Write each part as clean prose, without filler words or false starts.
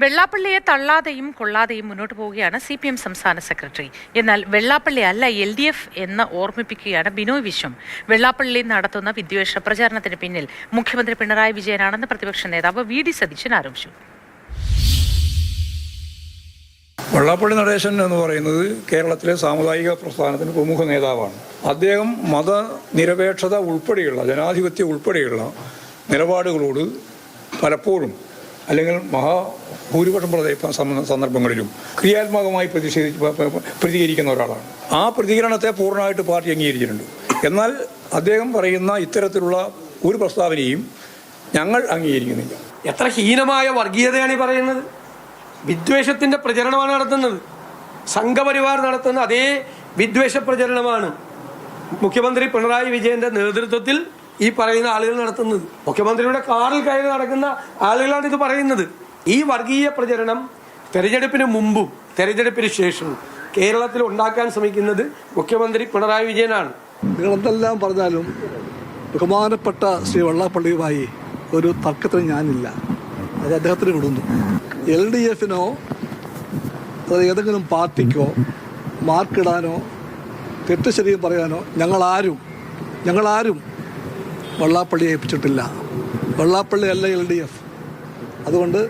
വെള്ളാപ്പള്ളിയെ തള്ളാതെയും കൊള്ളാതെയും മുന്നോട്ട് പോവുകയാണ് CPM സംസ്ഥാന സെക്രട്ടറി. എന്നാൽ വെള്ളാപ്പള്ളി അല്ല LDF എന്ന് ഓർമ്മിപ്പിക്കുകയാണ് ബിനോയ് വിശ്വം. വെള്ളാപ്പള്ളി നടത്തുന്ന വിദ്വേഷ പ്രചാരണത്തിന് പിന്നിൽ മുഖ്യമന്ത്രി പിണറായി വിജയനാണെന്ന് പ്രതിപക്ഷ നേതാവ് VD സതീശൻ ആരോപിച്ചു. വെള്ളാപ്പള്ളി നടേശൻ എന്ന് പറയുന്നത് കേരളത്തിലെ സാമുദായിക പ്രസ്ഥാനത്തിന് പ്രമുഖ നേതാവാണ്. അദ്ദേഹം മതനിരപേക്ഷത ഉൾപ്പെടെയുള്ള ജനാധിപത്യം ഉൾപ്പെടെയുള്ള നിലപാടുകളോട് പലപ്പോഴും അല്ലെങ്കിൽ മഹാഭൂരിപക്ഷം സന്ദർഭങ്ങളിലും ക്രിയാത്മകമായി പ്രതികരിക്കുന്ന ഒരാളാണ്. ആ പ്രതികരണത്തെ പൂർണ്ണമായിട്ട് പാർട്ടി അംഗീകരിച്ചിട്ടുണ്ട്. എന്നാൽ അദ്ദേഹം പറയുന്ന ഇത്തരത്തിലുള്ള ഒരു പ്രസ്താവനയും ഞങ്ങൾ അംഗീകരിക്കുന്നില്ല. എത്ര ഹീനമായ വർഗീയതയാണ് ഈ പറയുന്നത്. വിദ്വേഷത്തിൻ്റെ പ്രചരണമാണ് നടത്തുന്നത്. സംഘപരിവാർ നടത്തുന്ന അതേ വിദ്വേഷ പ്രചരണമാണ് മുഖ്യമന്ത്രി പിണറായി വിജയൻ്റെ നേതൃത്വത്തിൽ ഈ പറയുന്ന ആളുകൾ നടത്തുന്നത്. മുഖ്യമന്ത്രിയുടെ കാറിൽ കയറി നടക്കുന്ന ആളുകളാണ് ഇത് പറയുന്നത്. ഈ വർഗീയ പ്രചരണം തെരഞ്ഞെടുപ്പിന് മുമ്പും തെരഞ്ഞെടുപ്പിന് ശേഷവും കേരളത്തിൽ ഉണ്ടാക്കാൻ ശ്രമിക്കുന്നത് മുഖ്യമന്ത്രി പിണറായി വിജയനാണ്. നിങ്ങളെന്തെല്ലാം പറഞ്ഞാലും ബഹുമാനപ്പെട്ട ശ്രീ വെള്ളാപ്പള്ളിയുമായി ഒരു തർക്കത്തിന് ഞാനില്ല. അത് അദ്ദേഹത്തിന് വിടുന്നു. LDFനോ അത് ഏതെങ്കിലും പാർട്ടിക്കോ മാർക്കിടാനോ തെറ്റ് ശരിയും പറയാനോ ഞങ്ങളാരും വെള്ളാപ്പള്ളിയെ ഏൽപ്പിച്ചിട്ടില്ല. വെള്ളാപ്പള്ളി അല്ല LDF. അതുകൊണ്ട്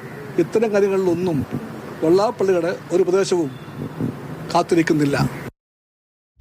ഇത്തരം കാര്യങ്ങളിലൊന്നും വെള്ളാപ്പള്ളിയുടെ ഒരു ഉപദേശവും കാത്തിരിക്കുന്നില്ല.